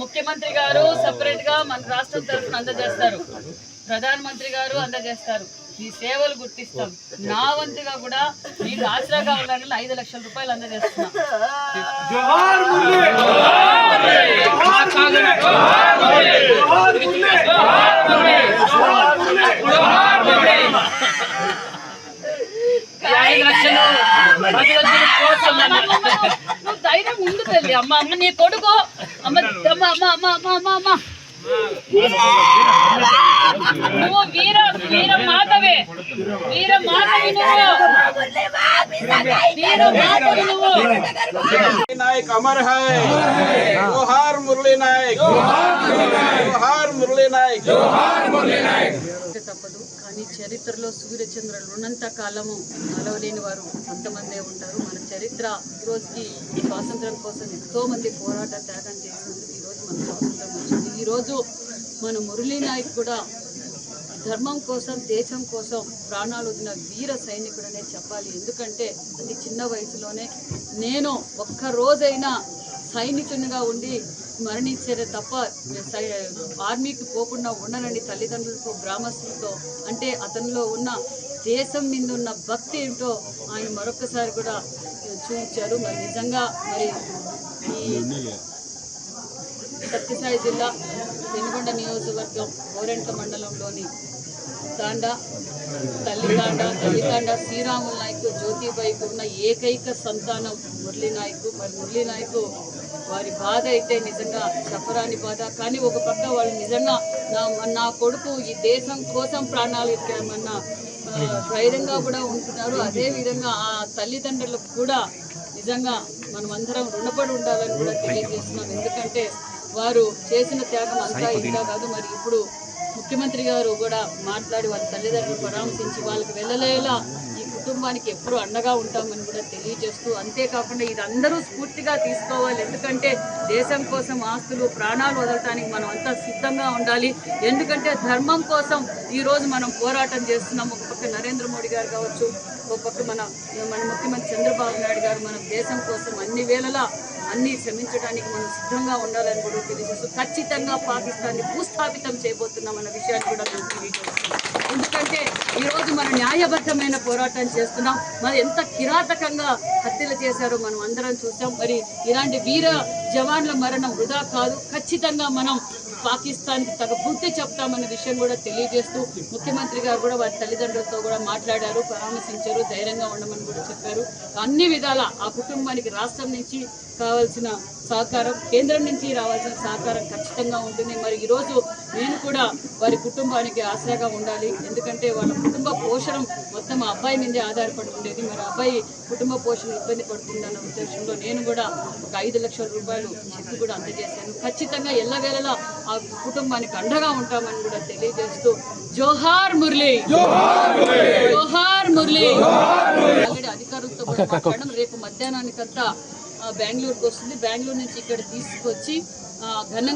ముఖ్యమంత్రి గారు సెపరేట్ గా మన రాష్ట్రం తరఫున అందజేస్తారు, ప్రధానమంత్రి గారు అందజేస్తారు. ఈ సేవలు గుర్తిస్తాం. నా వంతుగా కూడా మీకు ఆసరాగా ఉండాలని 5 లక్షల రూపాయలు అందజేస్తున్నా. నువ్వు ధైర్యం ముందు తల్లి. అమ్మ అమ్మ నీ కొడుకు అమ్మ అమ్మ అమ్మ అమ్మ అమ్మ అమ్మ అమ్మ నువ్వు వీర వీర మాతవే, వీర మాతవి నువ్వు, వీర మాతవి నువ్వు. नायक अमर है, जोहार मुरली नायक, जोहार मुरली नायक, जोहार मुरली नायक. తప్పదు, కానీ చరిత్రలో సూర్యచంద్రులు ఉన్నంత కాలము నలవలేని వారు కొంతమందే ఉంటారు. మన చరిత్ర ఈ రోజుకి స్వాతంత్రం కోసం ఎంతో మంది పోరాట త్యాగం చేసినందుకు ఈ రోజు మన స్వాతంత్రం వచ్చింది. ఈ రోజు మన మురళీ నాయక్ కూడా ధర్మం కోసం, దేశం కోసం ప్రాణాలు వదిలిన వీర సైనికుడనే చెప్పాలి. ఎందుకంటే అది చిన్న వయసులోనే నేను ఒక్క రోజైనా సైనికునిగా ఉండి మరణించేదే తప్ప ఆర్మీకి పోకుండా ఉండనండి తల్లిదండ్రులతో, గ్రామస్తులతో. అంటే అతనిలో ఉన్న దేశం మీద ఉన్న భక్తి ఏంటో ఆయన మరొకసారి కూడా చూపించారు. మరి నిజంగా మరి ఈ సత్యసాయి జిల్లా పెనుగొండ నియోజకవర్గం గోరెంట్ల మండలంలోని తల్లితాండ శ్రీరాములు నాయక్, జ్యోతిబాయికి ఉన్న ఏకైక సంతానం మురళీ నాయక్. మరి మురళీ నాయక్ వారి బాధ అయితే నిజంగా చెప్పరాని బాధ. కానీ ఒక పక్క వాళ్ళు నిజంగా నా కొడుకు ఈ దేశం కోసం ప్రాణాలు ఇచ్చామన్న ధైర్యంగా కూడా ఉంటున్నారు. అదేవిధంగా ఆ తల్లిదండ్రులకు కూడా నిజంగా మనమందరం రుణపడి ఉండాలని కూడా తెలియజేస్తున్నాం. ఎందుకంటే వారు చేసిన త్యాగం అంతా ఇంత కాదు. మరి ఇప్పుడు ముఖ్యమంత్రి గారు కూడా మాట్లాడి వాళ్ళ తల్లిదండ్రులు పరామర్శించి వాళ్ళకి వెళ్ళలేలా ఈ కుటుంబానికి ఎప్పుడు అండగా ఉంటామని కూడా తెలియజేస్తూ, అంతేకాకుండా ఇది అందరూ స్ఫూర్తిగా తీసుకోవాలి. ఎందుకంటే దేశం కోసం ఆస్తులు, ప్రాణాలు వదలటానికి మనం అంతా సిద్ధంగా ఉండాలి. ఎందుకంటే ధర్మం కోసం ఈరోజు మనం పోరాటం చేస్తున్నాం. ఒక పక్క నరేంద్ర మోడీ గారు కావచ్చు, ఒక పక్క మన ముఖ్యమంత్రి చంద్రబాబు నాయుడు గారు మనం దేశం కోసం అన్ని వేళలా అన్ని శ్రమించడానికి మనం సిద్ధంగా ఉండాలని కూడా తెలియజేస్తూ, ఖచ్చితంగా పాకిస్తాన్ని భూస్థాపితం చేయబోతున్నామన్న విషయాన్ని కూడా మేము తెలియజేస్తున్నాం. ఎందుకంటే ఈరోజు మన న్యాయబద్ధమైన పోరాటం చేస్తున్నాం. మరి ఎంత కిరాతకంగా హత్యలు చేశారో మనం అందరం చూసాం. మరి ఇలాంటి వీర జవాన్ల మరణం వృధా కాదు. ఖచ్చితంగా మనం పాకిస్తాన్కి తగ్గ బుద్ధి చెప్తామన్న విషయం కూడా తెలియజేస్తూ, ముఖ్యమంత్రి గారు కూడా వారి తల్లిదండ్రులతో కూడా మాట్లాడారు, పరామర్శించారు, ధైర్యంగా ఉండమని కూడా చెప్పారు. అన్ని విధాల ఆ కుటుంబానికి రాష్ట్రం నుంచి కావాల్సిన సహకారం, కేంద్రం నుంచి రావాల్సిన సహకారం ఖచ్చితంగా ఉంటుంది. మరి ఈరోజు నేను కూడా వారి కుటుంబానికి ఆసరాగా ఉండాలి. ఎందుకంటే వాళ్ళ కుటుంబ పోషణ మొత్తం ఆ అబ్బాయి మీదే ఆధారపడి ఉండేది. మరి అబ్బాయి కుటుంబ పోషణ ఇబ్బంది పడుతుందన్న ఉద్దేశంలో నేను కూడా ఒక 5 లక్షల రూపాయలు చెక్ కూడా అందజేశాను. ఖచ్చితంగా ఎల్లవేళలా ఆ కుటుంబానికి అండగా ఉంటామని కూడా తెలియజేస్తూ, జోహార్ మురళీ, జోహార్ మురళీ. ఆల్రెడీ అధికారులతో కూడా మాట్లాడడం, రేపు మధ్యాహ్నానికంతా బెంగళూరుకు వస్తుంది. బెంగళూరు నుంచి ఇక్కడ తీసుకొచ్చి ఘనంగా